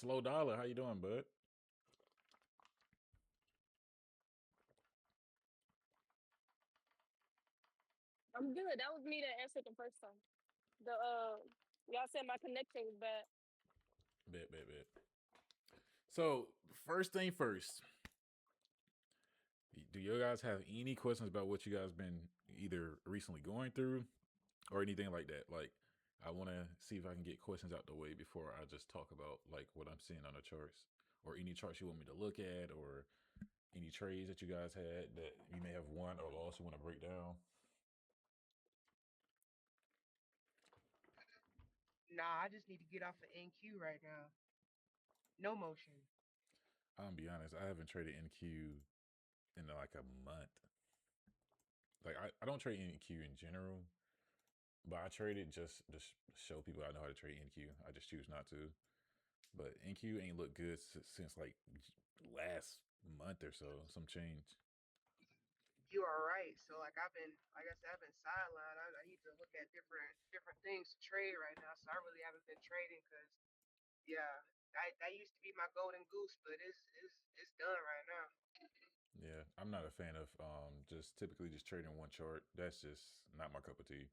Slow Dollar, how you doing, bud? I'm good. That was me that answered the first time. The y'all said my connection was bad. Bet. So first thing first, do you guys have any questions about what you guys been either recently going through or anything like that? Like, I want to see if I can get questions out the way before I just talk about like what I'm seeing on the charts or any charts you want me to look at or any trades that you guys had that you may have won or lost you want to break down. Nah, I just need to get off of NQ right now. No motion. I'm gonna be honest, I haven't traded NQ in like a month. Like I don't trade NQ in general, but I trade it just to show people I know how to trade NQ. I just choose not to. But NQ ain't looked good since like last month or so. Some change. You are right. So like I said, I've been sidelined. I need to look at different things to trade right now. So I really haven't been trading because yeah, that used to be my golden goose, but it's done right now. Yeah, I'm not a fan of just typically just trading one chart. That's just not my cup of tea.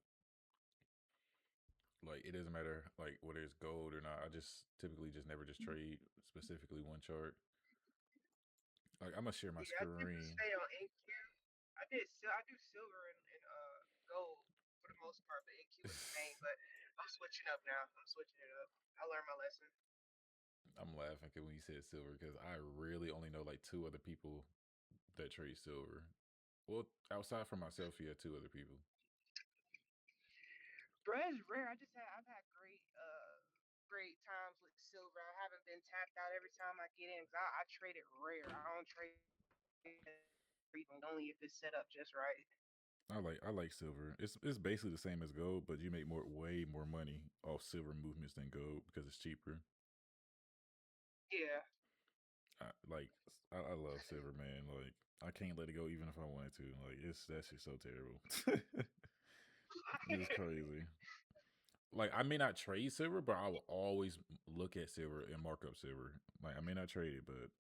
Like it doesn't matter like whether it's gold or not. I just typically just never just trade specifically one chart. Like I'm gonna share my Yeah, I typically screen. stay on NQ. I do silver and gold for the most part, but NQ is the main. But I'm switching up now. I'm switching it up. I learned my lesson. I'm laughing when you said silver because I really only know like two other people that trade silver. Well, outside from myself, yeah, two other people. Bro, it's rare. I've had great times with silver. I haven't been tapped out every time I get in because I trade it rare. I don't trade only if it's set up just right. I like silver. It's basically the same as gold, but you make way more money off silver movements than gold because it's cheaper. Yeah. I love silver, man. Like I can't let it go even if I wanted to. Like it's that shit's so terrible. It's crazy. Like I may not trade silver, but I will always look at silver and mark up silver. Like I may not trade it, but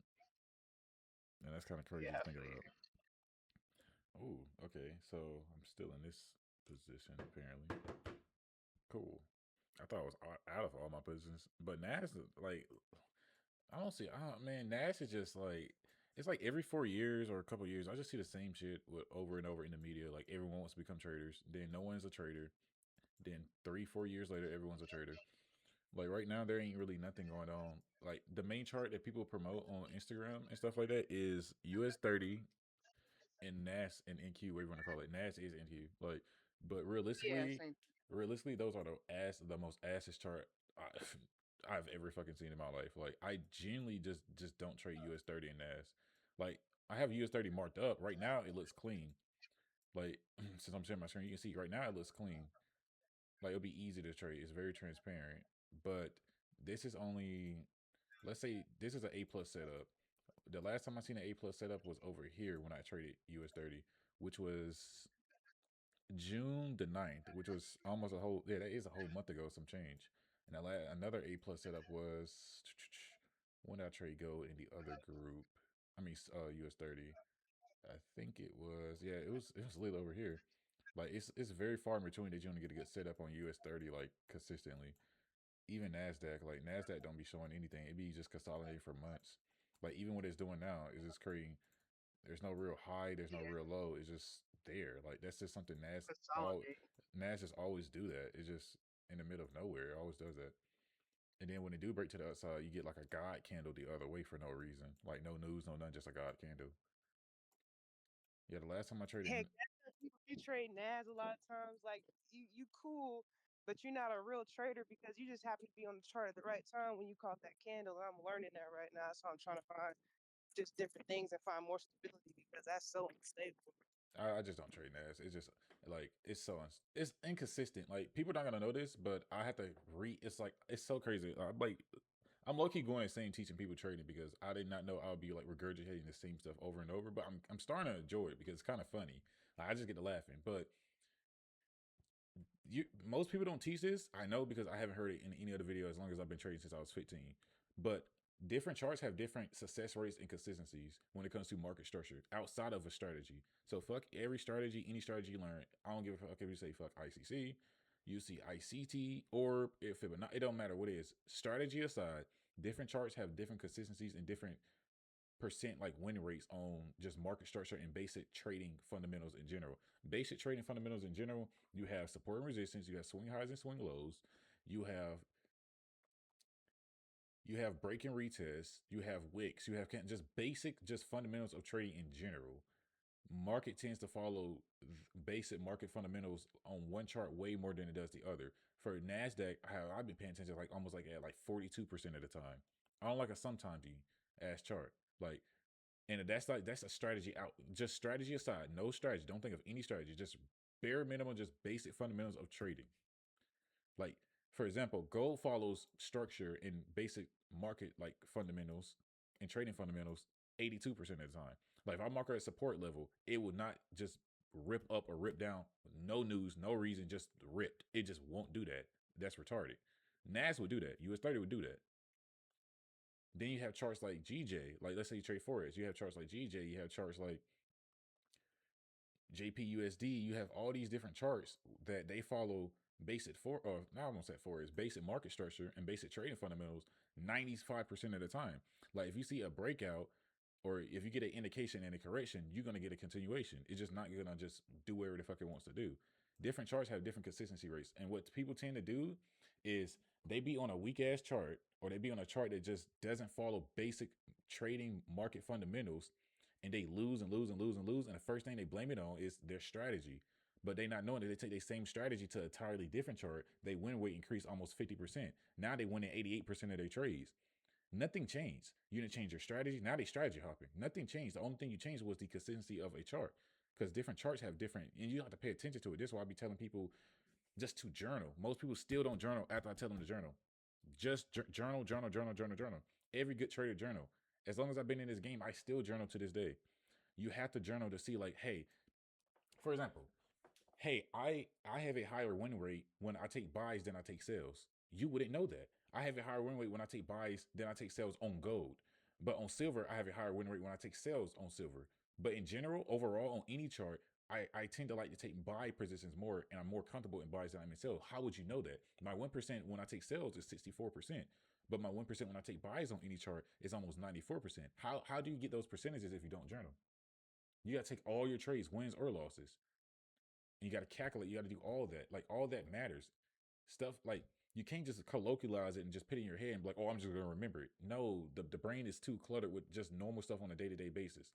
and that's kind of crazy Yeah, to I think feel about. you. Oh, okay. So I'm still in this position apparently. Cool. I thought I was out of all my positions, but Nas like I don't see. Man, Nash is just like it's like every 4 years or a couple years, I just see the same shit with over and over in the media. Like everyone wants to become traders, then no one's a trader. Then 3, 4 years later, everyone's a trader. Like right now, there ain't really nothing going on. Like the main chart that people promote on Instagram and stuff like that is US 30 and NAS and NQ, whatever you want to call it. NAS is NQ. Like, but Yeah, realistically, same. realistically, those are the most asses chart I've ever fucking seen in my life. Like, I genuinely just don't trade US 30 and NAS. Like, I have US 30 marked up right now. It looks clean. Like, since I'm sharing my screen, you can see right now it looks clean. Like, it'll be easy to trade. It's very transparent. But this is only, let's say, this is an A plus setup. The last time I seen an A plus setup was over here when I traded US 30, which was June the 9th, which was almost a whole yeah, that is a whole month ago, some change. And another A plus setup was when did I trade go in the other group? I mean US 30. I think it was it was lit over here. Like it's very far in between that you only get a good setup on US 30 like consistently. Even Nasdaq, like Nasdaq don't be showing anything. It be just consolidating for months. Like even what it's doing now is just creating there's no real high, there's no Yeah, real low. It's just there. Like that's just something consolidate. Nas just always do that. It's just in the middle of nowhere. It always does that. And then when they do break to the upside, you get like a God candle the other way for no reason. Like no news, no nothing, just a God candle. Yeah, the last time I traded, Heck, you trade NAS a lot of times. Like you cool, but you're not a real trader because you just happen to be on the chart at the right time when you caught that candle. And I'm learning that right now, so I'm trying to find just different things and find more stability because that's so unstable. I just don't trade Nas. It's just like it's inconsistent. Like people not gonna know this, but I have to read. It's like it's so crazy. I'm low key going insane teaching people trading because I did not know I would be like regurgitating the same stuff over and over. But I'm starting to enjoy it because it's kind of funny. Like, I just get to laughing. But most people don't teach this. I know because I haven't heard it in any other video as long as I've been trading since I was 15. But Different charts have different success rates and consistencies when it comes to market structure outside of a strategy. So fuck every strategy, any strategy you learn. I don't give a fuck if you say fuck ICC, you see ICT, or if it don't matter what it is. Strategy aside, different charts have different consistencies and different percent like win rates on just market structure and basic trading fundamentals in general. Basic trading fundamentals in general, you have support and resistance, you have swing highs and swing lows, you have break and retest, you have wicks, you have just basic, just fundamentals of trading in general. Market tends to follow basic market fundamentals on one chart way more than it does the other. For Nasdaq, how I've been paying attention like almost like at like 42% of the time. I don't like a sometimes ass chart. Like, and that's a strategy out. Just strategy aside, no strategy. Don't think of any strategy. Just bare minimum, just basic fundamentals of trading. Like, for example, gold follows structure in basic market like fundamentals and trading fundamentals 82% of the time. Like if I mark at support level, it would not just rip up or rip down. No news, no reason, just ripped. It just won't do that. That's retarded. NAS would do that. US 30 would do that. Then you have charts like GJ. Like let's say you trade Forex. You have charts like GJ. You have charts like JPUSD, you have all these different charts that they follow basic or now I'm gonna say Forex, basic market structure and basic trading fundamentals 95% of the time. Like if you see a breakout or if you get an indication and a correction, you're gonna get a continuation. It's just not gonna just do whatever the fuck it wants to do. Different charts have different consistency rates. And what people tend to do is they be on a weak ass chart or they be on a chart that just doesn't follow basic trading market fundamentals and they lose and lose and lose and lose. And the first thing they blame it on is their strategy. But they not knowing that they take their same strategy to a entirely different chart. They win weight increase almost 50%. Now they win in 88% of their trades. Nothing changed. You didn't change your strategy. Now they strategy hopping. Nothing changed. The only thing you changed was the consistency of a chart. Because different charts have different, and you have to pay attention to it. This is why I be telling people just to journal. Most people still don't journal after I tell them to journal. Just journal, journal, journal, journal, journal. Every good trader journal. As long as I've been in this game, I still journal to this day. You have to journal to see like, hey, for example, hey, I have a higher win rate when I take buys than I take sales. You wouldn't know that. I have a higher win rate when I take buys than I take sales on gold. But on silver, I have a higher win rate when I take sales on silver. But in general, overall, on any chart, I tend to like to take buy positions more and I'm more comfortable in buys than I'm in sales. How would you know that? My 1% when I take sales is 64%. But my 1% when I take buys on any chart is almost 94%. How do you get those percentages if you don't journal? You got to take all your trades, wins or losses. And you got to calculate. You got to do all that. Like all that matters. Stuff like you can't just colloquialize it and just put it in your head and be like, oh, I'm just going to remember it. No, the brain is too cluttered with just normal stuff on a day-to-day basis.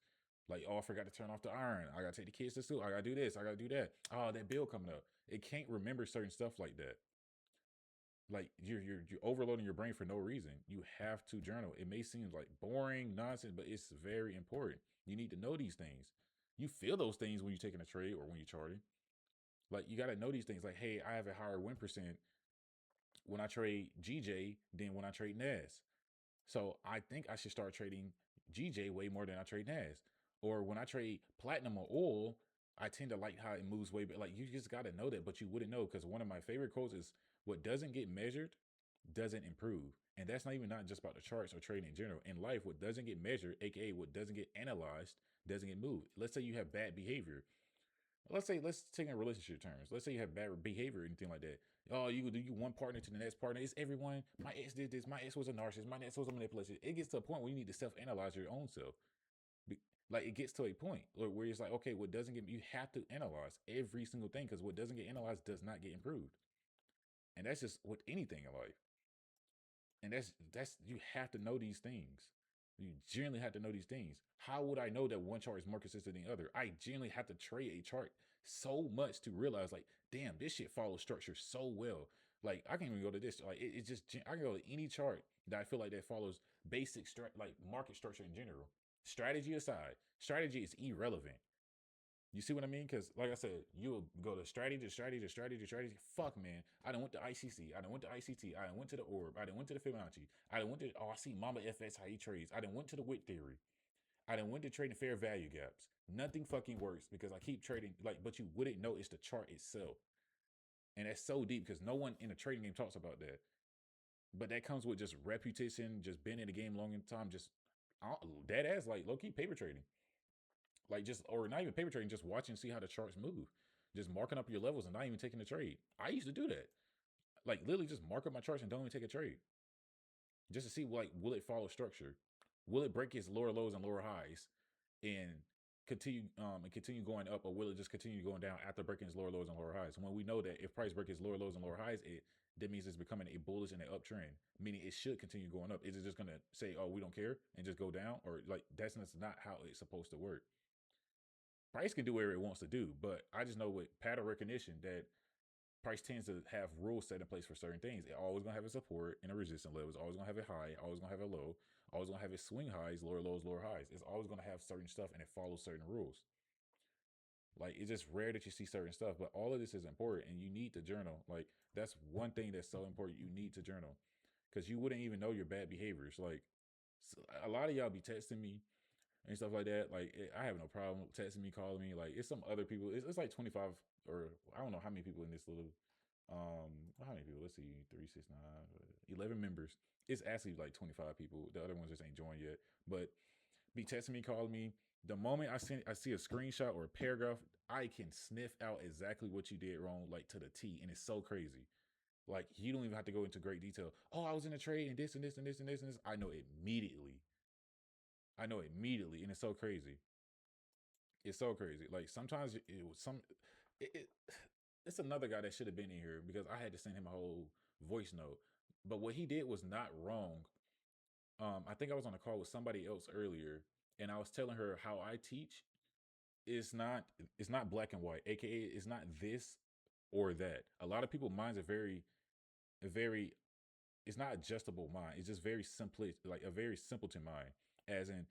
Like, oh, I forgot to turn off the iron. I got to take the kids to school. I got to do this. I got to do that. Oh, that bill coming up. It can't remember certain stuff like that. Like you're overloading your brain for no reason. You have to journal. It may seem like boring nonsense, but it's very important. You need to know these things. You feel those things when you're taking a trade or when you're charting. Like you got to know these things. Like, hey, I have a higher win percent when I trade GJ than when I trade NAS. So I think I should start trading GJ way more than I trade NAS. Or when I trade platinum or oil, I tend to like how it moves way better. Like you just got to know that, but you wouldn't know because one of my favorite quotes is what doesn't get measured doesn't improve. And that's not just about the charts or trading in general. In life, what doesn't get measured, aka what doesn't get analyzed, doesn't get moved. Let's say you have bad behavior. Let's take in relationship terms. Let's say you have bad behavior or anything like that. Oh, you do you one partner to the next partner. It's everyone. My ex did this. My ex was a narcissist. My ex was a manipulator. It gets to a point where you need to self-analyze your own self. Like it gets to a point where it's like, okay, what doesn't get you have to analyze every single thing because what doesn't get analyzed does not get improved. And that's just with anything in life. And that's you have to know these things. You generally have to know these things. How would I know that one chart is more consistent than the other? I generally have to trade a chart so much to realize, like, damn, this shit follows structure so well. Like, I can even go to this. Like, it's just I can go to any chart that I feel like that follows basic like market structure in general. Strategy aside, strategy is irrelevant. You see what I mean? Because, like I said, you'll go to strategy to strategy to strategy to strategy. Fuck, man. I done went to ICC. I done went to ICT. I done went to the orb. I done went to the Fibonacci. I done went to, oh, I see Mama FS, how he trades. I done went to the WIT theory. I done went to trading fair value gaps. Nothing fucking works because I keep trading, like, but you wouldn't know it's the chart itself. And that's so deep because no one in the trading game talks about that. But that comes with just reputation, just being in the game long in time, just dead ass like low key paper trading, like just or not even paper trading, just watching see how the charts move, just marking up your levels and not even taking a trade. I used to do that, like literally just mark up my charts and don't even take a trade, just to see like will it follow structure, will it break its lower lows and lower highs, and continue going up, or will it just continue going down after breaking its lower lows and lower highs? When we know that if price breaks its lower lows and lower highs, that means it's becoming a bullish and an uptrend, meaning it should continue going up. Is it just gonna say, "Oh, we don't care," and just go down, or like that's not how it's supposed to work? Price can do whatever it wants to do, but I just know with pattern recognition that price tends to have rules set in place for certain things. It always gonna have a support and a resistance level. It's always gonna have a high. Always gonna have a low. Always gonna have its swing highs, lower lows, lower highs. It's always gonna have certain stuff, and it follows certain rules. Like it's just rare that you see certain stuff, but all of this is important, and you need to journal. Like that's one thing that's so important. You need to journal because you wouldn't even know your bad behaviors. Like a lot of y'all be texting me and stuff like that. Like I have no problem texting me, calling me. Like it's some other people. It's like 25 or I don't know how many people in this little. How many people? Let's see, 369, 11 members. It's actually like 25 people. The other ones just ain't joined yet. But be texting me, calling me. The moment I see a screenshot or a paragraph, I can sniff out exactly what you did wrong, like to the T, and it's so crazy. Like you don't even have to go into great detail. Oh, I was in a trade and this and this and this and this and this. I know immediately. I know immediately, and it's so crazy. It's so crazy. Like sometimes it was some. It, it's another guy that should have been in here because I had to send him a whole voice note. But what he did was not wrong. I think I was on a call with somebody else earlier, and I was telling her how I teach is not it's not black and white, aka it's not this or that. A lot of people minds are very it's not adjustable mind. It's just very simple, like a very simpleton mind. As in,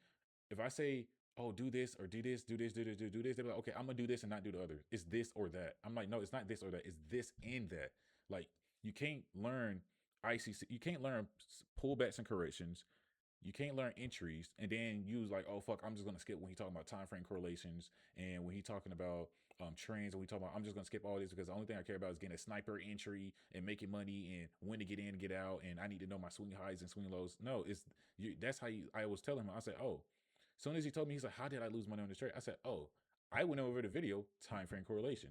if I say, "Oh, do this or do this, do this, do this, do this," they're like, "Okay, I'm gonna do this and not do the other. It's this or that." I'm like, "No, it's not this or that. It's this and that." Like, you can't learn ICC. You can't learn pullbacks and corrections. You can't learn entries and then use like, oh fuck, I'm just gonna skip when he talking about time frame correlations and when he talking about trends and we talking about I'm just gonna skip all this because the only thing I care about is getting a sniper entry and making money and when to get in and get out and I need to know my swing highs and swing lows. No, it's you that's how you I was telling him. I said, oh, as soon as he told me, he's like, how did I lose money on this trade? I said, oh, I went over the video, time frame correlation.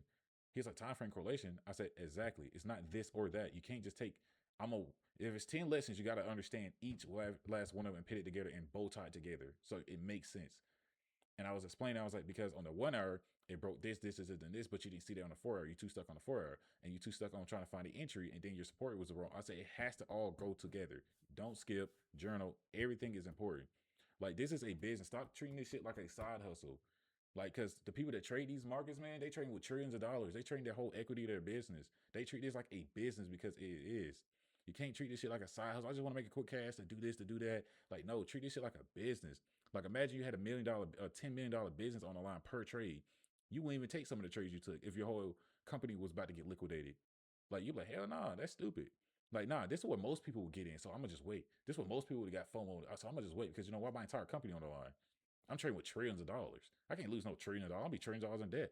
He's like, time frame correlation. I said, exactly. It's not this or that. You can't just take I'm a if it's 10 lessons, you got to understand each last one of them and put it together and bow tie it together so it makes sense. And I was explaining, I was like, because on the 1 hour, it broke this, and this, but you didn't see that on the 4 hour. You too stuck on the 4 hour, and you too stuck on trying to find the entry, and then your support was wrong. I say it has to all go together. Don't skip, journal. Everything is important. Like this is a business. Stop treating this shit like a side hustle. Like, cause the people that trade these markets, man, they trading with trillions of dollars. They trading their whole equity of their business. They treat this like a business because it is. You can't treat this shit like a side hustle. I just want to make a quick cash to do this, to do that. Like, no, treat this shit like a business. Like, imagine you had $1 million, a $10 million business on the line per trade. You wouldn't even take some of the trades you took if your whole company was about to get liquidated. Like, you're like, hell nah, that's stupid. Like, nah, this is what most people would get in. So I'm gonna just wait. This is what most people would have got FOMO. So I'm gonna just wait because you know why my entire company on the line. I'm trading with trillions of dollars. I can't lose no trillion of dollars. I'll be trillions of dollars in debt.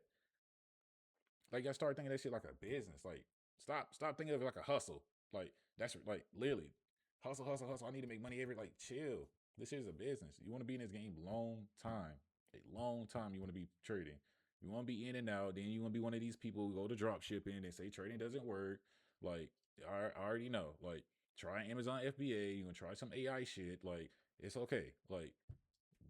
Like, y'all start thinking that shit like a business. Like, stop thinking of it like a hustle. Like, that's like literally hustle, hustle, hustle. I need to make money every like chill. This shit is a business. You want to be in this game long time. A long time you want to be trading. You want to be in and out. Then you want to be one of these people who go to drop shipping and say trading doesn't work. Like, I already know. Like, try Amazon FBA. You gonna try some AI shit. Like, it's okay. Like,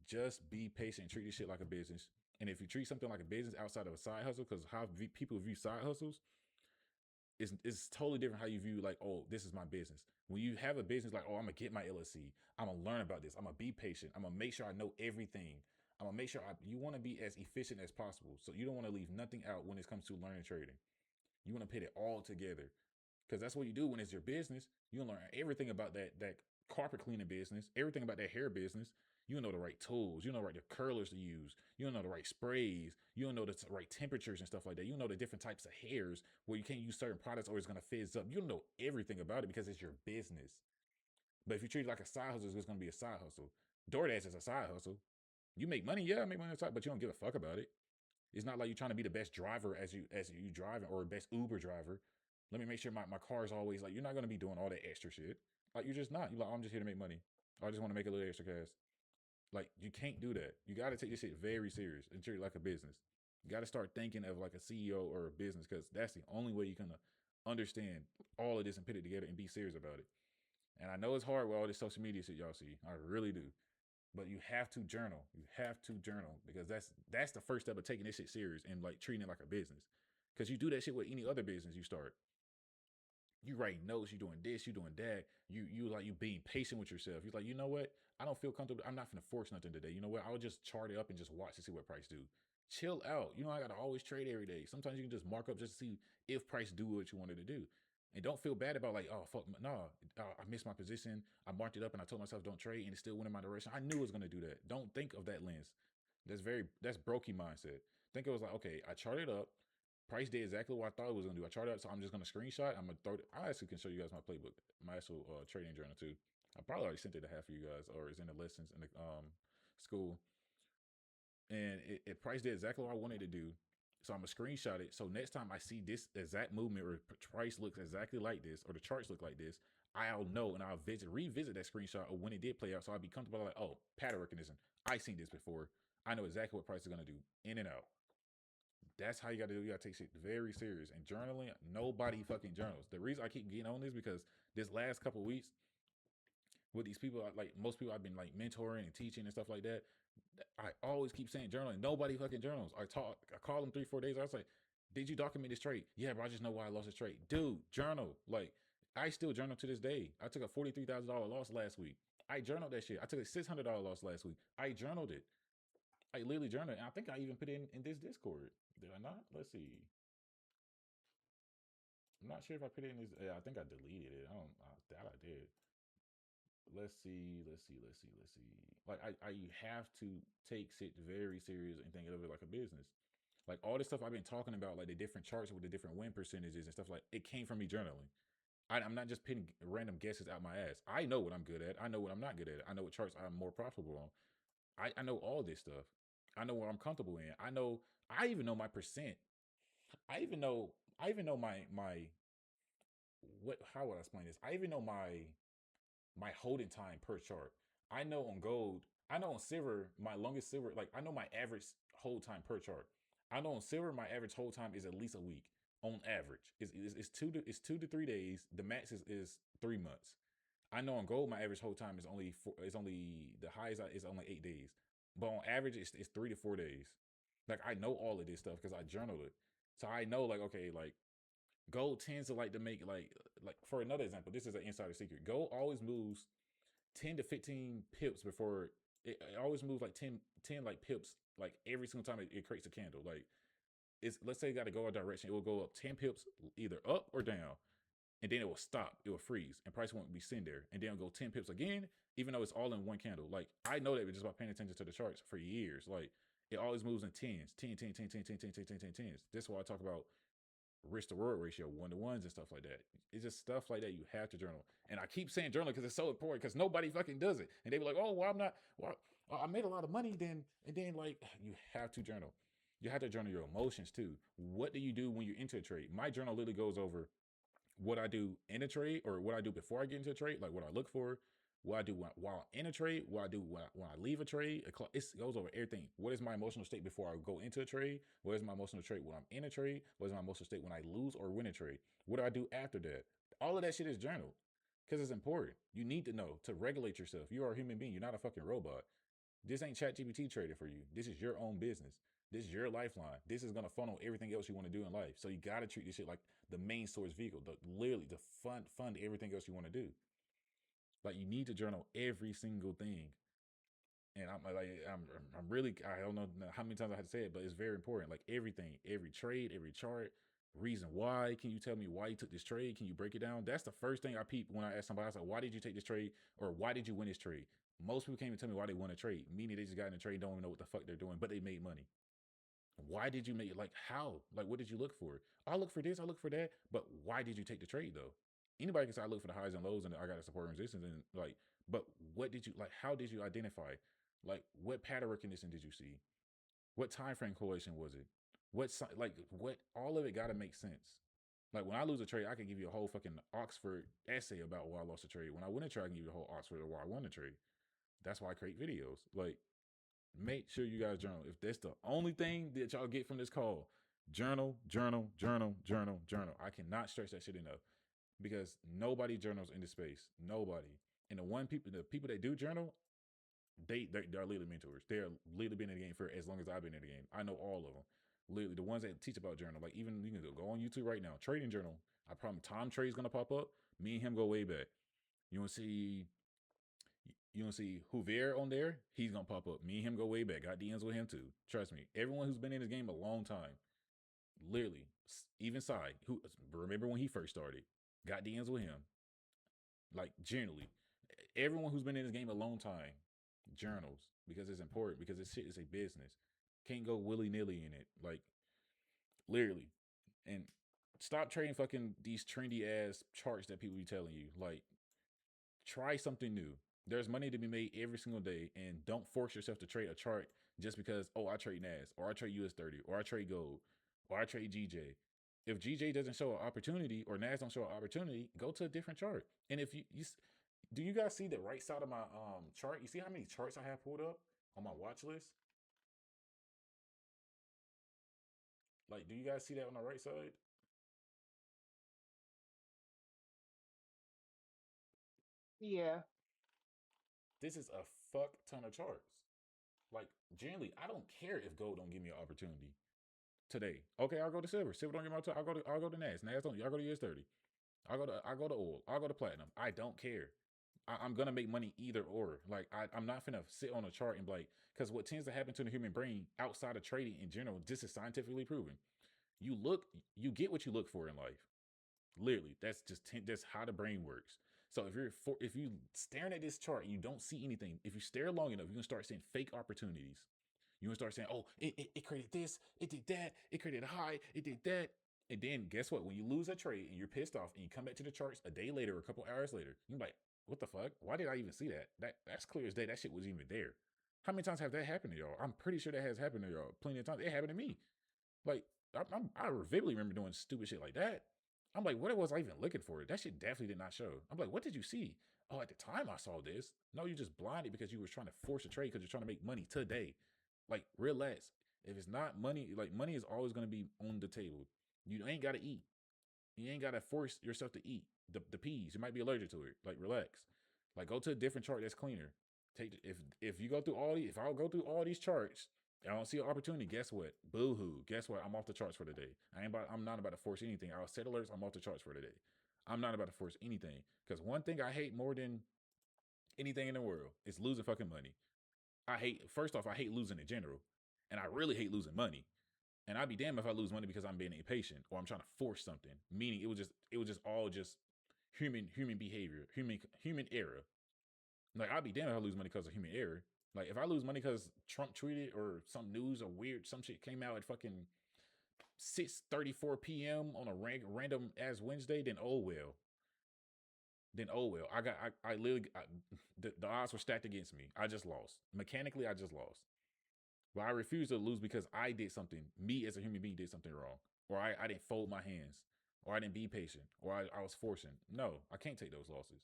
just be patient. Treat this shit like a business. And if you treat something like a business outside of a side hustle, because how people view side hustles is totally different how you view like, oh, this is my business. When you have a business like, oh, I'm gonna get my LLC, I'm gonna learn about this, I'm gonna be patient, I'm gonna make sure I know everything. I'm gonna make sure you want to be as efficient as possible. So you don't want to leave nothing out when it comes to learning trading. You want to put it all together because that's what you do when it's your business. You learn everything about that carpet cleaning business, everything about that hair business. You know the right tools. You know the right curlers to use. You know the right sprays. You don't know the right temperatures and stuff like that. You know the different types of hairs where you can't use certain products or it's gonna fizz up. You know everything about it because it's your business. But if you treat it like a side hustle, it's gonna be a side hustle. DoorDash is a side hustle. You make money, yeah, make money on the side, but you don't give a fuck about it. It's not like you're trying to be the best driver as you driving or best Uber driver. Let me make sure my car is always like you're not gonna be doing all that extra shit. Like you're just not. You're like, oh, I'm just here to make money. Or I just want to make a little extra cash. Like you can't do that. You got to take this shit very serious and treat it like a business. You got to start thinking of like a CEO or a business because that's the only way you can understand all of this and put it together and be serious about it. And I know it's hard with all this social media shit y'all see. I really do. But you have to journal. You have to journal because that's the first step of taking this shit serious and like treating it like a business. Because you do that shit with any other business you start. You write notes, you doing this, you doing that. You like you being patient with yourself. You're like, you know what? I don't feel comfortable. I'm not gonna force nothing today. You know what? I'll just chart it up and just watch to see what price do. Chill out. You know, I gotta always trade every day. Sometimes you can just mark up just to see if price do what you wanted to do. And don't feel bad about like, oh fuck, no, I missed my position. I marked it up and I told myself don't trade, and it still went in my direction. I knew it was gonna do that. Don't think of that lens. That's brokey mindset. Think it was like, okay, I charted up. Price did exactly what I thought it was gonna do. I charted up, so I'm just gonna screenshot. I'm gonna throw it. I actually can show you guys my playbook, my actual trading journal too. I probably already sent it to half of you guys, or it's in the lessons in the school. And price did exactly what I wanted to do. So I'm gonna screenshot it. So next time I see this exact movement or price looks exactly like this, or the charts look like this, I'll know and I'll revisit that screenshot of when it did play out. So I'll be comfortable like, oh, pattern recognition. I've seen this before. I know exactly what price is gonna do in and out. That's how you gotta do. You gotta take shit very serious. And journaling, nobody fucking journals. The reason I keep getting on this because this last couple weeks with these people, like most people I've been like mentoring and teaching and stuff like that, I always keep saying journaling. Nobody fucking journals. I call them 3-4 days. I was like, did you document this trade? Yeah, but I just know why I lost this trade. Dude, journal. Like, I still journal to this day. I took a $43,000 loss last week. I journaled that shit. I took a $600 loss last week. I journaled it. I literally journaled it. And I think I even put it in this Discord. Did I not? Let's see. I'm not sure if I put it in this. Yeah, I think I deleted it. I doubt I did. Let's see. Let's see. Like you have to take shit very serious and think of it like a business. Like all this stuff I've been talking about, like the different charts with the different win percentages and stuff like it came from me journaling. I'm not just putting random guesses out my ass. I know what I'm good at. I know what I'm not good at. I know what charts I'm more profitable on. I know all this stuff. I know what I'm comfortable in. I even know my percent. I even know my what how would I explain this? I even know my holding time per chart. I know on gold, I know on silver, my longest silver, like I know my average hold time per chart. I know on silver, my average hold time is at least a week on average. It's 2 to 3 days. The max is 3 months. I know on gold, my average hold time is only the highest is only 8 days. But on average, it's 3 to 4 days. Like I know all of this stuff because I journaled it. So I know like, okay, like gold tends to like to make like for another example, this is an insider secret. Gold always moves 10 to 15 pips before it always moves like 10 like pips like every single time it creates a candle. Like it's let's say it got to go a direction, it will go up 10 pips either up or down, and then it will stop, it will freeze, and price won't be sitting there, and then it'll go 10 pips again, even though it's all in one candle. Like I know that just by paying attention to the charts for years. Like it always moves in tens, 10, 10, 10, 10, 10, 10, 10, 10, 10, tens. That's why I talk about risk to reward ratio, 1 to 1s and stuff like that. It's just stuff like that you have to journal. And I keep saying journal because it's so important because nobody fucking does it. And they be like, oh, well, I'm not, well, I made a lot of money then. And then like, you have to journal. You have to journal your emotions too. What do you do when you're into a trade? My journal literally goes over what I do in a trade or what I do before I get into a trade, like what I look for, what I do while in a trade, what I do when I leave a trade. It goes over everything. What is my emotional state before I go into a trade? What is my emotional state when I'm in a trade? What is my emotional state when I lose or win a trade? What do I do after that? All of that shit is journaled because it's important. You need to know to regulate yourself. You are a human being. You're not a fucking robot. This ain't ChatGPT trading for you. This is your own business. This is your lifeline. This is gonna funnel everything else you want to do in life. So you gotta treat this shit like the main source vehicle, literally to fund everything else you want to do. Like you need to journal every single thing. And I'm really I don't know how many times I had to say it, but it's very important. Like everything, every trade, every chart, reason why. Can you tell me why you took this trade? Can you break it down? That's the first thing I peep when I ask somebody. I was like, why did you take this trade, or why did you win this trade? Most people can't even tell me why they won a trade, meaning they just got in a trade, don't even know what the fuck they're doing, but they made money. Why did you make it? Like how? Like what did you look for? I look for this, I look for that, but why did you take the trade though? Anybody can say I look for the highs and lows and I got a support and resistance and like, but what did you like? How did you identify? Like what pattern recognition did you see? What time frame correlation was it? What like what? All of it got to make sense. Like when I lose a trade, I can give you a whole fucking Oxford essay about why I lost a trade. When I win a trade, I can give you a whole Oxford of why I won a trade. That's why I create videos. Like, make sure you guys journal. If that's the only thing that y'all get from this call, journal, journal, journal, journal, journal. I cannot stress that shit enough because nobody journals in this space. Nobody. And the people that do journal, they're literally mentors. They're literally been in the game for as long as I've been in the game. I know all of them. Literally, the ones that teach about journal, like even you can go on YouTube right now, trading journal. I promise Tom Trade's gonna pop up. Me and him go way back. You want to see you don't see Hoover on there, he's gonna pop up. Me and him go way back. Got DMs with him too. Trust me. Everyone who's been in this game a long time, literally, even Sai, who remember when he first started, got DMs with him. Like generally, everyone who's been in this game a long time journals because it's important because this shit is a business. Can't go willy nilly in it. Like literally, and stop trading fucking these trendy ass charts that people be telling you. Like try something new. There's money to be made every single day, and don't force yourself to trade a chart just because I trade NAS or I trade US 30 or I trade gold or I trade GJ. If GJ doesn't show an opportunity or NAS don't show an opportunity, go to a different chart. And if you do you guys see the right side of my chart? You see how many charts I have pulled up on my watch list? Like, do you guys see that on the right side? Yeah. This is a fuck ton of charts. Like, generally, I don't care if gold don't give me an opportunity today. Okay, I'll go to silver. Silver don't give me an opportunity. I'll go to NAS. NAS don't. I'll go to US 30. I go to oil. I'll go to platinum. I don't care. I'm gonna make money either or. Like I'm not gonna sit on a chart and be like, because what tends to happen to the human brain outside of trading in general, this is scientifically proven. You look, you get what you look for in life. Literally, that's how the brain works. So if you staring at this chart and you don't see anything, if you stare long enough, you're gonna start seeing fake opportunities. You're gonna start saying, "Oh, it created this, it did that, it created a high, it did that." And then guess what? When you lose a trade and you're pissed off and you come back to the charts a day later or a couple hours later, you're like, "What the fuck? Why did I even see that? That's clear as day. That shit was even there." How many times have that happened to y'all? I'm pretty sure that has happened to y'all plenty of times. It happened to me. Like I vividly remember doing stupid shit like that. I'm like, what was I even looking for? That shit definitely did not show. I'm like, what did you see? Oh, at the time I saw this. No, you just blinded because you were trying to force a trade because you're trying to make money today. Like, relax. If it's not money, like money is always going to be on the table. You ain't got to eat. You ain't got to force yourself to eat the peas. You might be allergic to it. Like, relax. Like, go to a different chart that's cleaner. If you go through all these, if I'll go through all these charts, and I don't see an opportunity. Guess what? Boo hoo. Guess what? I'm off the charts for the day. I'm not about to force anything. I'll set alerts. I'm off the charts for the day. I'm not about to force anything because one thing I hate more than anything in the world is losing fucking money. First off, I hate losing in general, and I really hate losing money. And I'd be damned if I lose money because I'm being impatient or I'm trying to force something. Meaning it was just all just human behavior, human error. Like I'd be damned if I lose money because of human error. Like if I lose money because Trump tweeted or some news or weird some shit came out at fucking 6:34 p.m. on a random ass Wednesday, then oh well. Then oh well. I literally the odds were stacked against me. I just lost. Mechanically, I just lost. But I refuse to lose because I did something. Me as a human being did something wrong, or I didn't fold my hands, or I didn't be patient, or I was forcing. No, I can't take those losses.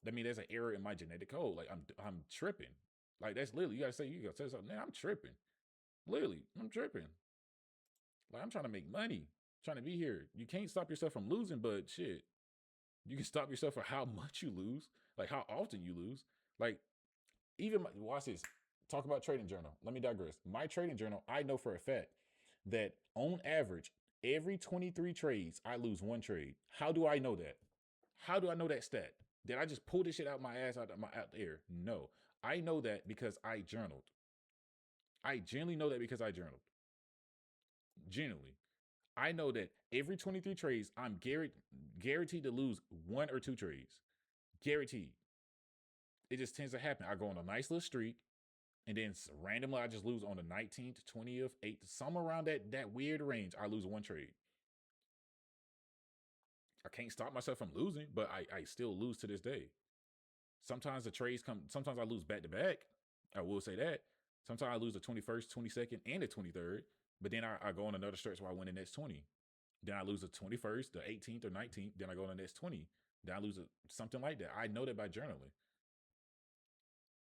That means there's an error in my genetic code. Like I'm tripping. Like that's literally you gotta say something. Man, I'm tripping. Literally, I'm tripping. Like I'm trying to make money, trying to be here. You can't stop yourself from losing, but shit, you can stop yourself for how much you lose, like how often you lose. Like watch this. Talk about trading journal. Let me digress. My trading journal, I know for a fact that on average, every 23 trades, I lose one trade. How do I know that? How do I know that stat? Did I just pull this shit out my ass out the air? No. I know that because I journaled. I genuinely know that because I journaled. Genuinely. I know that every 23 trades, I'm guaranteed to lose one or two trades. Guaranteed. It just tends to happen. I go on a nice little streak, and then randomly I just lose on the 19th, 20th, 8th, somewhere around that weird range. I lose one trade. I can't stop myself from losing, but I still lose to this day. Sometimes the trades come. Sometimes I lose back to back. I will say that. Sometimes I lose the 21st, 22nd, and the 23rd. But then I go on another stretch where I win the next 20. Then I lose the 21st, the 18th, or 19th. Then I go on the next 20. Then I lose something like that. I know that by journaling.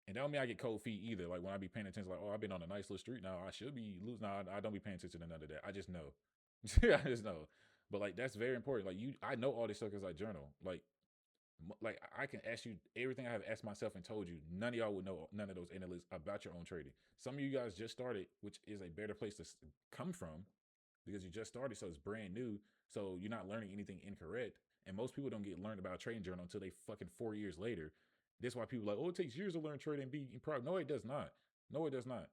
And that don't mean I get cold feet either. Like when I be paying attention, like, oh, I've been on a nice little street now. I should be losing. No, I don't be paying attention to none of that. I just know. I just know. But like that's very important. Like I know all this stuff because I journal. Like I can ask you everything I have asked myself and told you. None of y'all would know none of those analytics about your own trading. Some of you guys just started, which is a better place to come from because you just started, so it's brand new. So you're not learning anything incorrect. And most people don't get learned about trading journal until they fucking 4 years later. That's why people are like, oh, it takes years to learn trading and be in pro. No, it does not. No, it does not.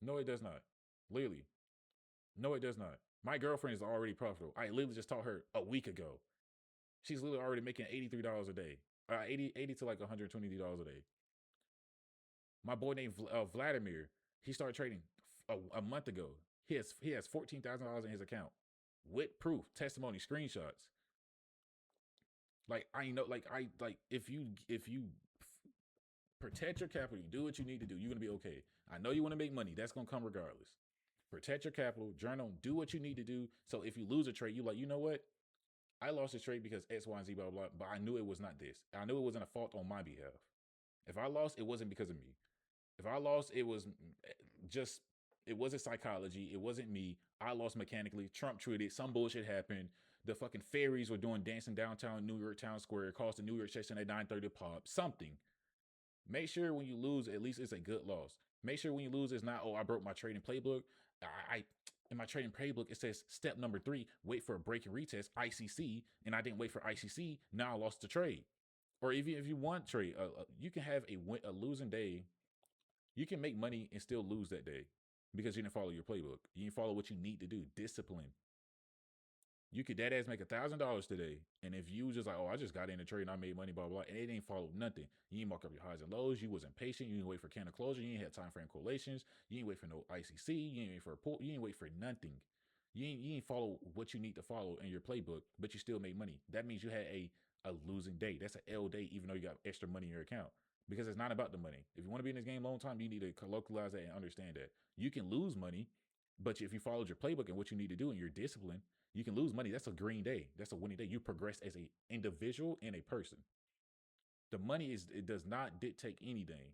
No, it does not. Literally. No, it does not. My girlfriend is already profitable. I literally just taught her a week ago. She's literally already making $83 a day. 80 to like $120 a day. My boy named Vladimir, he started trading a month ago. He has $14,000 in his account with proof, testimony, screenshots. Like I know, like if you protect your capital, you do what you need to do, you're gonna be okay. I know you want to make money. That's gonna come regardless. Protect your capital, journal, do what you need to do. So if you lose a trade, you like, you know what? I lost a trade because X, Y, and Z, blah, blah, blah. But I knew it was not this. I knew it wasn't a fault on my behalf. If I lost, it wasn't because of me. If I lost, it was just, it wasn't psychology. It wasn't me. I lost mechanically. Trump tweeted. Some bullshit happened. The fucking fairies were doing dancing downtown New York Town Square. It caused the New York session at 9:30 pop. Something. Make sure when you lose, at least it's a good loss. Make sure when you lose, it's not, oh, I broke my trading playbook. I in my trading playbook, it says step number 3, wait for a break and retest, ICC, and I didn't wait for ICC. Now I lost the trade. Or even if you want trade, you can have a losing day. You can make money and still lose that day because you didn't follow your playbook. You didn't follow what you need to do. Discipline. You could dead ass make $1,000 today, and if you just like, oh, I just got in the trade and I made money, blah blah, and it ain't followed nothing. You ain't mark up your highs and lows. You wasn't patient. You didn't wait for candle closure. You ain't had time frame correlations. You ain't wait for no ICC. You ain't wait for a pull. You ain't wait for nothing. You ain't follow what you need to follow in your playbook, but you still made money. That means you had a losing day. That's an L day, even though you got extra money in your account. Because it's not about the money. If you want to be in this game long time, you need to localize that and understand that you can lose money, but if you followed your playbook and what you need to do and you're disciplined, you can lose money. That's a green day. That's a winning day. You progress as a individual and a person. The money it does not dictate anything.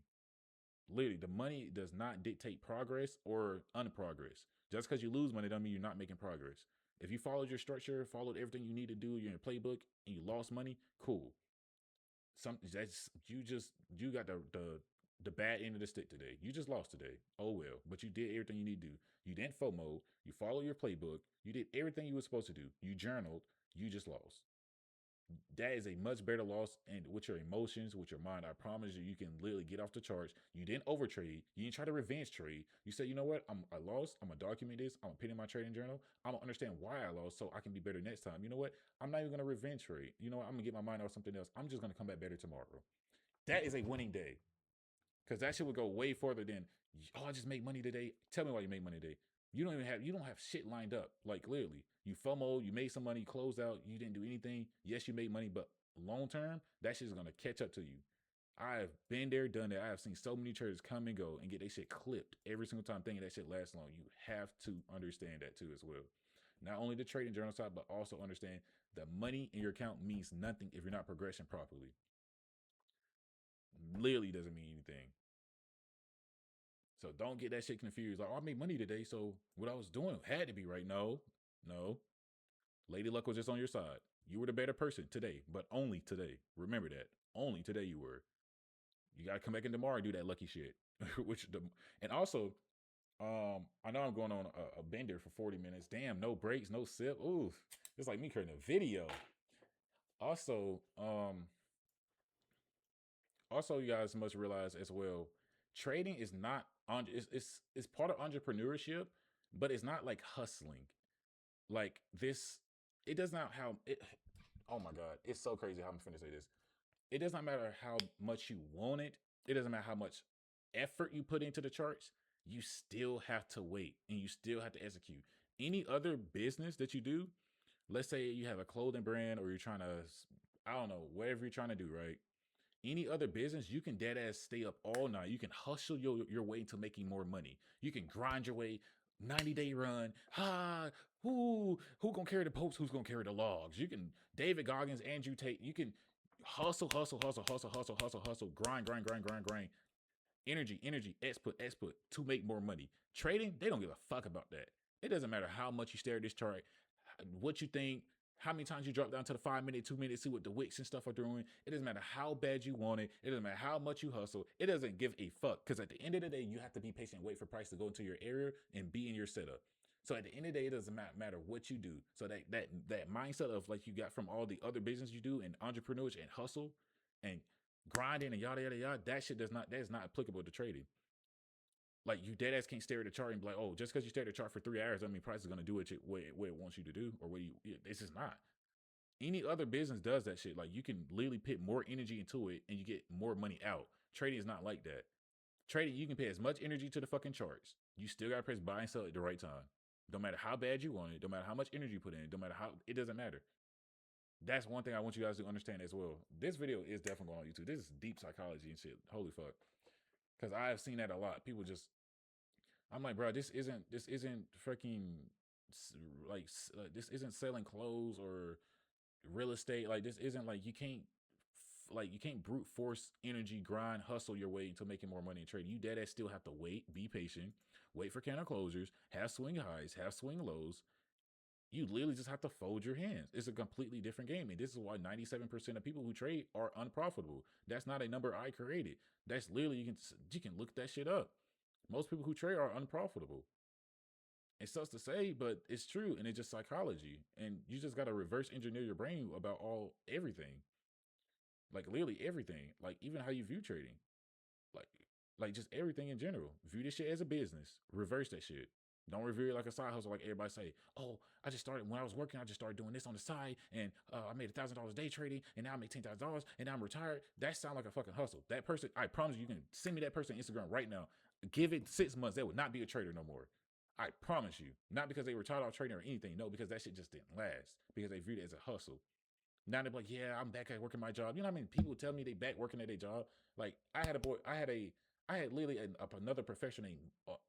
Literally, the money does not dictate progress or unprogress. Just because you lose money doesn't mean you're not making progress. If you followed your structure, followed everything you need to do in your playbook, and you lost money, cool. You got the bad end of the stick today. You just lost today. Oh well. But you did everything you need to do. You didn't FOMO. You followed your playbook. You did everything you were supposed to do. You journaled. You just lost. That is a much better loss, and with your emotions, with your mind, I promise you, you can literally get off the charts. You didn't overtrade. You didn't try to revenge trade. You said, you know what? I lost. I'm gonna document this. I'm gonna put it in my trading journal. I'm gonna understand why I lost, so I can be better next time. You know what? I'm not even gonna revenge trade. You know what? I'm gonna get my mind off something else. I'm just gonna come back better tomorrow. That is a winning day. Because that shit would go way further than, oh, I just made money today. Tell me why you made money today. You don't have shit lined up. Like literally, you FOMO, you made some money, closed out, you didn't do anything. Yes, you made money, but long term, that shit is gonna catch up to you. I have been there, done that. I have seen so many traders come and go and get their shit clipped every single time, thinking that shit lasts long. You have to understand that too as well. Not only the trading journal side, but also understand the money in your account means nothing if you're not progressing properly. Literally doesn't mean anything. So don't get that shit confused. Like, oh, I made money today, so what I was doing had to be right. No, no. Lady Luck was just on your side. You were the better person today, but only today. Remember that. Only today you were. You gotta come back in tomorrow and do that lucky shit. And also, I know I'm going on a bender for 40 minutes. Damn, no breaks, no sip. Ooh, it's like me creating a video. Also, you guys must realize as well, trading is not on. It's part of entrepreneurship, but it's not like hustling. Like this, it does not how it. Oh my god, it's so crazy how I'm finna say this. It does not matter how much you want it. It doesn't matter how much effort you put into the charts. You still have to wait and you still have to execute. Any other business that you do, let's say you have a clothing brand or you're trying to, I don't know, whatever you're trying to do, right? Any other business, you can dead ass stay up all night. You can hustle your way into making more money. You can grind your way. 90-day run. Who gonna carry the posts? Who's gonna carry the logs? You can David Goggins, Andrew Tate. You can hustle, hustle, hustle, hustle, hustle, hustle, hustle, grind, grind, grind, grind, grind. Energy, energy, export to make more money. Trading, they don't give a fuck about that. It doesn't matter how much you stare at this chart, what you think, how many times you drop down to the 5 minute, 2 minute, see what the wicks and stuff are doing. It doesn't matter how bad you want it. It doesn't matter how much you hustle. It doesn't give a fuck. Because at the end of the day, you have to be patient and wait for price to go into your area and be in your setup. So at the end of the day, it doesn't matter what you do. So that mindset of like you got from all the other business you do and entrepreneurship and hustle and grinding and yada yada yada, that shit that's not applicable to trading. Like you dead ass can't stare at the chart and be like, oh, just because you stare at the chart for 3 hours, I mean, price is gonna do what it wants you to do, or what you. This is not. Any other business does that shit. Like you can literally put more energy into it and you get more money out. Trading is not like that. Trading, you can pay as much energy to the fucking charts. You still gotta press buy and sell at the right time. No matter how bad you want it, no matter how much energy you put in, no matter how, it doesn't matter. That's one thing I want you guys to understand as well. This video is definitely going on YouTube. This is deep psychology and shit. Holy fuck. Because I have seen that a lot. People just, I'm like, bro, this isn't freaking like this isn't selling clothes or real estate. Like this isn't like you can't brute force energy, grind, hustle your way into making more money in trading. You dead ass still have to wait, be patient, wait for candle closures, have swing highs, have swing lows. You literally just have to fold your hands. It's a completely different game. And this is why 97% of people who trade are unprofitable. That's not a number I created. That's literally, you can look that shit up. Most people who trade are unprofitable. It sucks to say, but it's true. And it's just psychology. And you just got to reverse engineer your brain about everything. Like literally everything. Like even how you view trading. Like like just everything in general. View this shit as a business. Reverse that shit. Don't review it like a side hustle, like everybody say. Oh, I just started when I was working. I just started doing this on the side, and I made $1,000 day trading, and now I make $10,000, and now I'm retired. That sounds like a fucking hustle. That person, I promise you can send me that person on Instagram right now. Give it 6 months, they would not be a trader no more. I promise you. Not because they retired off trading or anything. No, because that shit just didn't last. Because they viewed it as a hustle. Now they're like, yeah, I'm back at working my job. You know what I mean? People tell me they back working at their job. Like I had literally another profession named,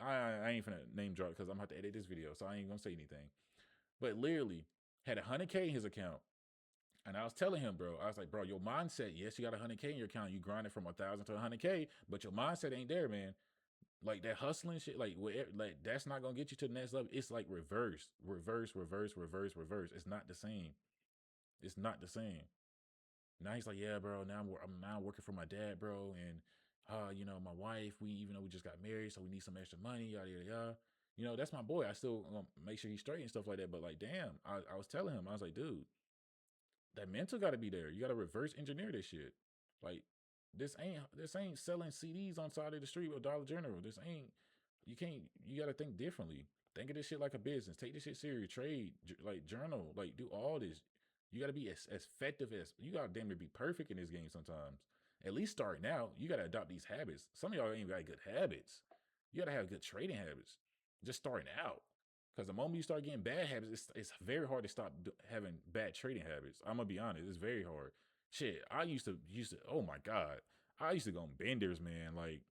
I ain't finna name drop because I'm gonna have to edit this video, so I ain't gonna say anything. But literally had 100K in his account. And I was telling him, bro, I was like, bro, your mindset, yes, you got 100K in your account. You grinded from 1,000 to 100K, but your mindset ain't there, man. Like that hustling shit, like that's not gonna get you to the next level. It's like reverse, reverse, reverse, reverse, reverse. It's not the same. It's not the same. Now he's like, yeah, bro. I'm now working for my dad, bro, and my wife. We even though we just got married, so we need some extra money, yada yada yada. That's my boy. I still make sure he's straight and stuff like that. But like, damn, I was telling him, I was like, dude, that mental got to be there. You got to reverse engineer this shit. Like, this ain't selling CDs on side of the street with Dollar General. This ain't. You can't. You got to think differently. Think of this shit like a business. Take this shit serious. Trade, like journal, like do all this. You got to be as effective as you got. To damn near be perfect in this game. Sometimes, at least starting out, you got to adopt these habits. Some of y'all ain't got good habits. You got to have good trading habits. Just starting out. Because the moment you start getting bad habits, it's very hard to stop having bad trading habits. I'm gonna be honest, it's very hard. Shit, I used to. Oh my god, I used to go on benders, man. Like,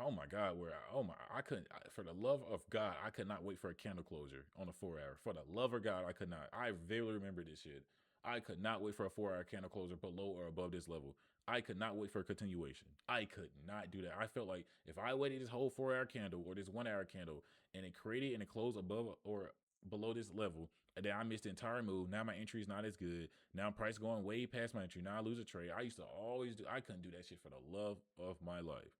oh my god, I couldn't. For the love of God, I could not wait for a candle closure on a 4 hour. For the love of God, I could not. I vividly remember this shit. I could not wait for a 4 hour candle closure below or above this level. I could not wait for a continuation. I could not do that. I felt like if I waited this whole 4 hour candle or this 1 hour candle and it created and it closed above or below this level, and then I missed the entire move. Now my entry is not as good. Now price going way past my entry. Now I lose a trade. I used to always do. I couldn't do that shit for the love of my life.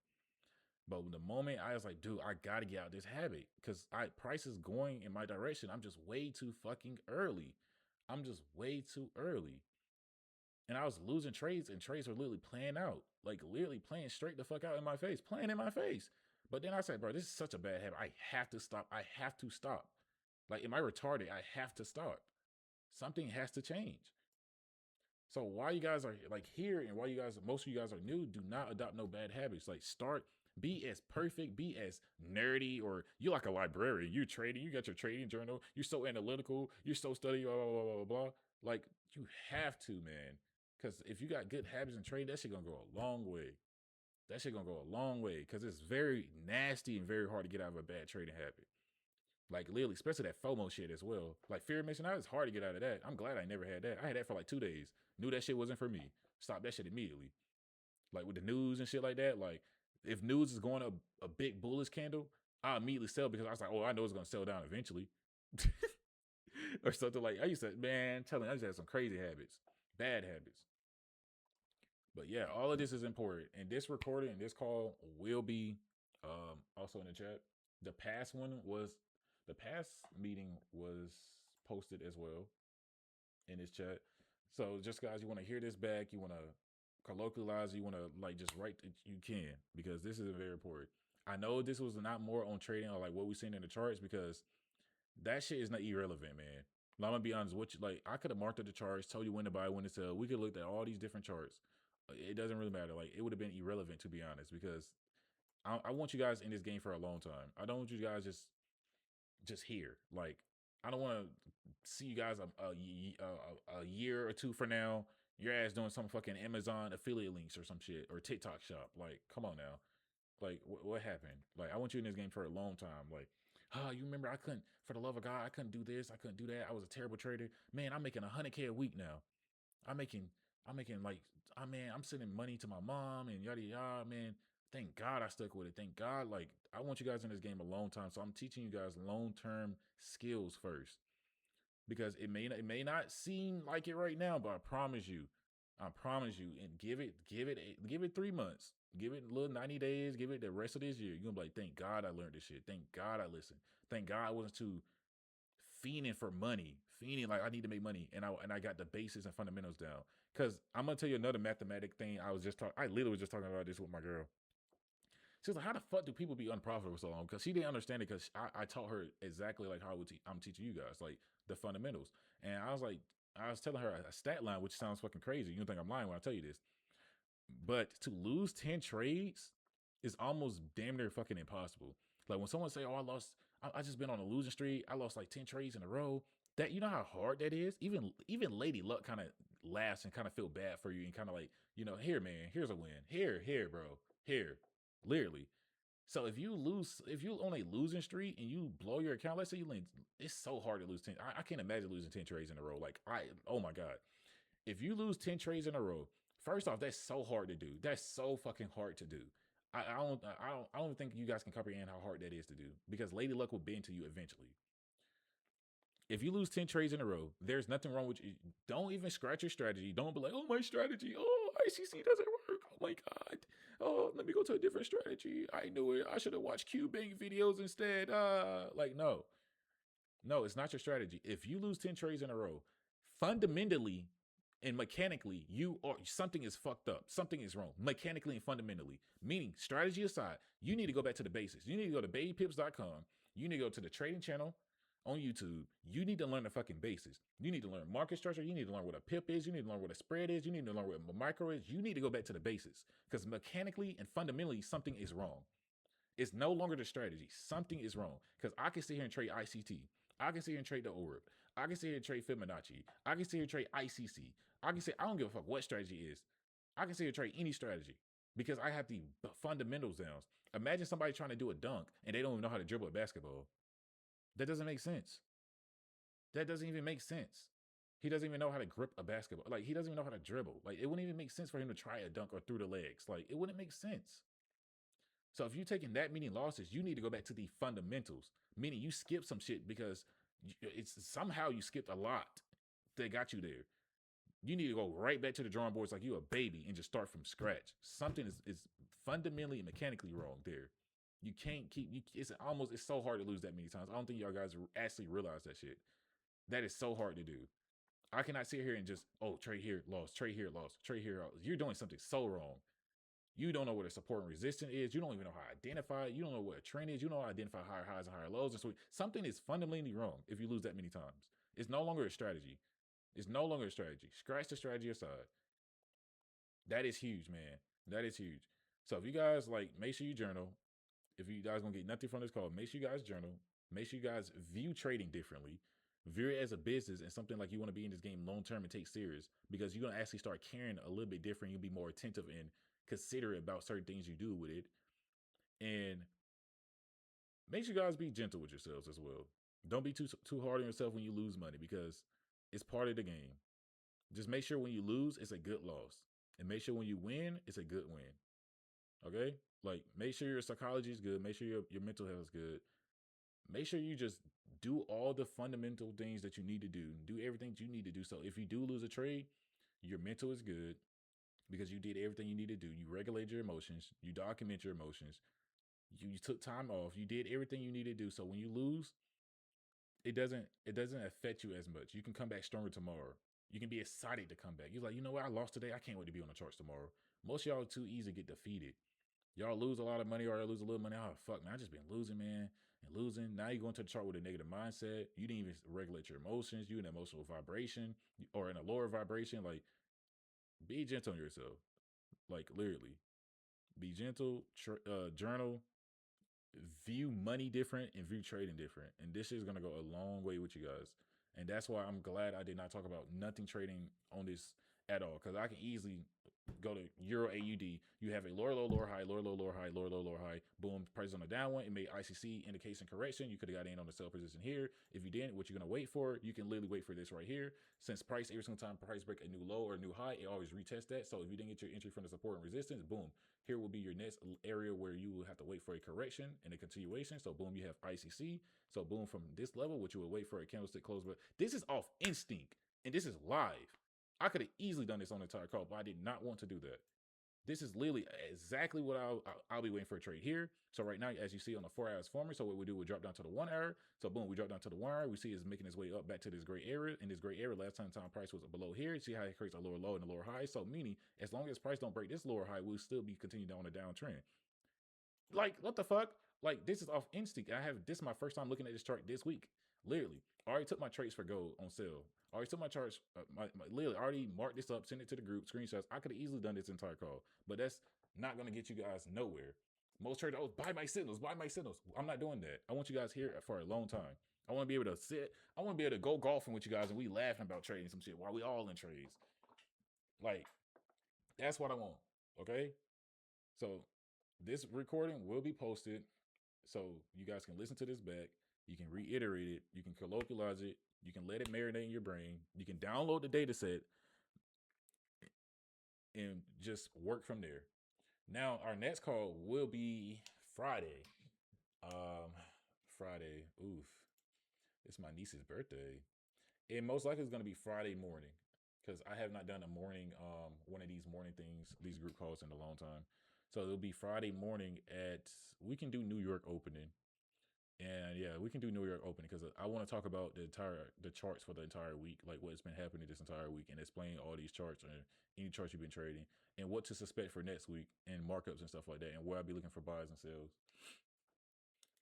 But the moment I was like, dude, I gotta get out of this habit because price is going in my direction. I'm just way too fucking early. I'm just way too early. And I was losing trades, and trades were literally playing out. Like literally playing straight the fuck out in my face, playing in my face. But then I said, bro, this is such a bad habit. I have to stop. I have to stop. Like, am I retarded? I have to stop. Something has to change. So why you guys are like here and why most of you guys are new, do not adopt no bad habits. Like start, be as perfect, be as nerdy, or you like a librarian. You're trading, you got your trading journal, you're so analytical, you're so study, blah, blah, blah, blah, blah. Like you have to, man. Because if you got good habits in trading, that shit gonna go a long way. That shit gonna go a long way because it's very nasty and very hard to get out of a bad trading habit. Like literally, especially that FOMO shit as well. Like fear of missing out, it's hard to get out of that. I'm glad I never had that. I had that for like 2 days. Knew that shit wasn't for me. Stopped that shit immediately. Like with the news and shit like that. Like if news is going up a big bullish candle, I immediately sell because I was like, oh, I know it's gonna sell down eventually. Or something like I used to, man, telling you, I used to have some crazy habits, bad habits. But yeah, all of this is important. And this recording and this call will be also in the chat. The past one was the past meeting was posted as well in this chat. So just guys, you want to hear this back, you want to colloquialize, you want to like just write it, you can because this is very important. I know this was not more on trading or like what we seen in the charts because that shit is not irrelevant, man. I'm gonna be honest with you. Like I could have marked up the charts, told you when to buy, when to sell. We could look at all these different charts. It doesn't really matter. Like it would have been irrelevant to be honest, because I want you guys in this game for a long time. I don't want you guys just here. Like I don't want to see you guys a year or two from now. Your ass doing some fucking Amazon affiliate links or some shit or TikTok shop. Like come on now. Like what happened? Like I want you in this game for a long time. Like you remember I couldn't, for the love of God, I couldn't do this, I couldn't do that. I was a terrible trader. Man, I'm making 100K a week now. I'm making, I'm making like, I'm sending money to my mom and yada yada. Man, thank God I stuck with it. Thank God. Like I want you guys in this game a long time, so I'm teaching you guys long term skills first because it may not seem like it right now, but I promise you, and give it 3 months, give it a little 90 days, give it the rest of this year. You're gonna be like, thank God I learned this shit. Thank God I listened. Thank God I wasn't too fiending for money, fiending like I need to make money, and I got the basics and fundamentals down. Cause I'm gonna tell you another mathematic thing. I literally was just talking about this with my girl. She was like, "How the fuck do people be unprofitable so long?" Because she didn't understand it. Because I taught her exactly like how I'm teaching you guys, like the fundamentals. And I was like, I was telling her a stat line, which sounds fucking crazy. You don't think I'm lying when I tell you this, but to lose 10 trades is almost damn near fucking impossible. Like when someone say, "Oh, I just been on a losing streak. I lost like 10 trades in a row." That you know how hard that is. Even Lady Luck kind of laughs and kind of feel bad for you and kind of like, here, man, here's a win. Here, bro, here, literally. So if you on a losing streak and you blow your account, let's say it's so hard to lose 10. I can't imagine losing 10 trades in a row. Like oh my god, if you lose 10 trades in a row, first off, that's so hard to do. That's so fucking hard to do. I don't think you guys can comprehend how hard that is to do because Lady Luck will bend to you eventually. If you lose 10 trades in a row, there's nothing wrong with you. Don't even scratch your strategy. Don't be like, oh, my strategy. Oh, ICC doesn't work. Oh my God. Oh, let me go to a different strategy. I knew it. I should have watched Q-Bank videos instead. Like, no. No, it's not your strategy. If you lose 10 trades in a row, fundamentally and mechanically, something is fucked up. Something is wrong. Mechanically and fundamentally. Meaning, strategy aside, you need to go back to the basics. You need to go to babypips.com. You need to go to the trading channel on YouTube. You need to learn the fucking basics. You need to learn market structure. You need to learn what a pip is. You need to learn what a spread is. You need to learn what a micro is. You need to go back to the basics because mechanically and fundamentally, something is wrong. It's no longer the strategy. Something is wrong. Because I can sit here and trade ICT. I can sit here and trade the ORIP. I can sit here and trade Fibonacci. I can sit here and trade ICC. I can say, I don't give a fuck what strategy is. I can sit here and trade any strategy because I have the fundamentals down. Imagine somebody trying to do a dunk and they don't even know how to dribble a basketball. That doesn't make sense. That doesn't even make sense. He doesn't even know how to grip a basketball. Like, he doesn't even know how to dribble. Like, it wouldn't even make sense for him to try a dunk or through the legs. Like, it wouldn't make sense. So if you're taking that many losses, you need to go back to the fundamentals, meaning you skip some shit because it's somehow you skipped a lot that got you there. You need to go right back to the drawing boards like you a baby and just start from scratch. Something is fundamentally and mechanically wrong there. You can't it's so hard to lose that many times. I don't think y'all guys actually realize that shit. That is so hard to do. I cannot sit here and just, trade here, lost, trade here, lost, trade here, lost. You're doing something so wrong. You don't know what a support and resistance is. You don't even know how to identify it. You don't know what a trend is. You don't know how to identify higher highs and higher lows. And so something is fundamentally wrong if you lose that many times. It's no longer a strategy. It's no longer a strategy. Scratch the strategy aside. That is huge, man. That is huge. So if you guys make sure you journal. If you guys gonna get nothing from this call, make sure you guys journal. Make sure you guys view trading differently. View it as a business and something like you want to be in this game long term and take serious because you're gonna actually start caring a little bit different. You'll be more attentive and considerate about certain things you do with it. And make sure you guys be gentle with yourselves as well. Don't be too hard on yourself when you lose money, because it's part of the game. Just make sure when you lose, it's a good loss. And make sure when you win, it's a good win. Okay? Like, make sure your psychology is good. Make sure your mental health is good. Make sure you just do all the fundamental things that you need to do. Do everything you need to do. So if you do lose a trade, your mental is good because you did everything you need to do. You regulate your emotions. You document your emotions. You took time off. You did everything you need to do. So when you lose, it doesn't affect you as much. You can come back stronger tomorrow. You can be excited to come back. You're like, you know what? I lost today. I can't wait to be on the charts tomorrow. Most of y'all are too easy to get defeated. Y'all lose a lot of money or lose a little money. Oh, fuck, man. I just been losing, man, and losing. Now you go into the chart with a negative mindset. You didn't even regulate your emotions. You in an emotional vibration or in a lower vibration. Like, be gentle on yourself. Like, literally. Be gentle, journal, view money different and view trading different. And this is going to go a long way with you guys. And that's why I'm glad I did not talk about nothing trading on this at all, because I can easily go to Euro AUD. You have a lower low, lower high, lower low, lower high, lower low, lower high. Boom, price on the down one. It made ICC indication correction. You could have got in on the sell position here. If you didn't, what you're gonna wait for? You can literally wait for this right here. Since price every single time price break a new low or a new high, it always retest that. So if you didn't get your entry from the support and resistance, boom, here will be your next area where you will have to wait for a correction and a continuation. So boom, you have ICC. So boom, from this level, what you would wait for a candlestick close. But this is off instinct, and this is live. I could have easily done this on the entire call, but I did not want to do that. This is literally exactly what I'll be waiting for a trade here. So right now, as you see on the 4 hours forming, so what we do, we drop down to the 1 hour. So boom, we drop down to the 1 hour. We see it's making its way up back to this gray area. In this gray area, last time price was below here. See how it creates a lower low and a lower high. So meaning, as long as price don't break this lower high, we'll still be continuing down the downtrend. Like, what the fuck? Like, this is off instinct. This is my first time looking at this chart this week. Literally. I already took my trades for gold on sale. I already took my charts, literally, I already marked this up, sent it to the group, screenshots. I could have easily done this entire call, but that's not going to get you guys nowhere. Most traders, oh, buy my signals, buy my signals. I'm not doing that. I want you guys here for a long time. I want to be able to sit. I want to be able to go golfing with you guys and we laughing about trading some shit while we all in trades. Like, that's what I want. Okay? So this recording will be posted so you guys can listen to this back. You can reiterate it. You can colloquialize it. You can let it marinate in your brain. You can download the data set and just work from there. Now, our next call will be Friday. Friday. Oof. It's my niece's birthday. It most likely is going to be Friday morning because I have not done a morning, one of these morning things, these group calls in a long time. So it'll be Friday morning we can do New York opening. And yeah, we can do New York opening because I want to talk about the charts for the entire week, like what's been happening this entire week, and explain all these charts and any charts you've been trading, and what to suspect for next week, and markups and stuff like that, and where I'll be looking for buys and sells.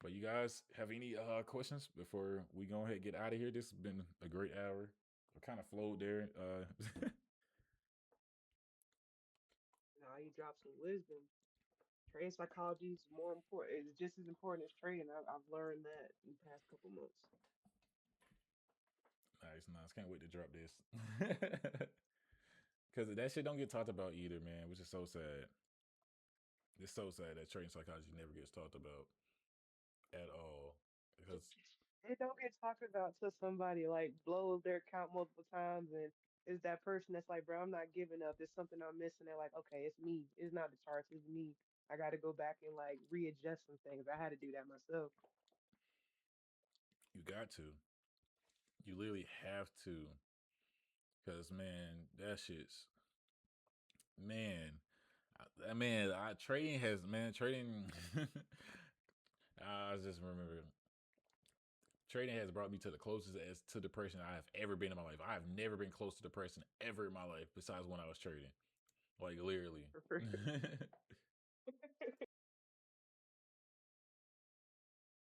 But you guys have any questions before we go ahead and get out of here? This has been a great hour. I kind of flowed there. Now you drop some wisdom. Trading psychology is more important. It's just as important as trading. I've learned that in the past couple months. Nice. Can't wait to drop this. Because that shit don't get talked about either, man, which is so sad. It's so sad that trading psychology never gets talked about at all. Because It don't get talked about till somebody like blows their account multiple times and is that person that's like, bro, I'm not giving up. There's something I'm missing. They're like, okay, it's me. It's not the charts. It's me. I got to go back and like readjust some things. I had to do that myself. you got to. You literally have to. Because, man, that shit's. Man. Trading has. Man, trading. I just remember. Trading has brought me to the closest as to depression I have ever been in my life. I have never been close to depression ever in my life besides when I was trading. Like, literally.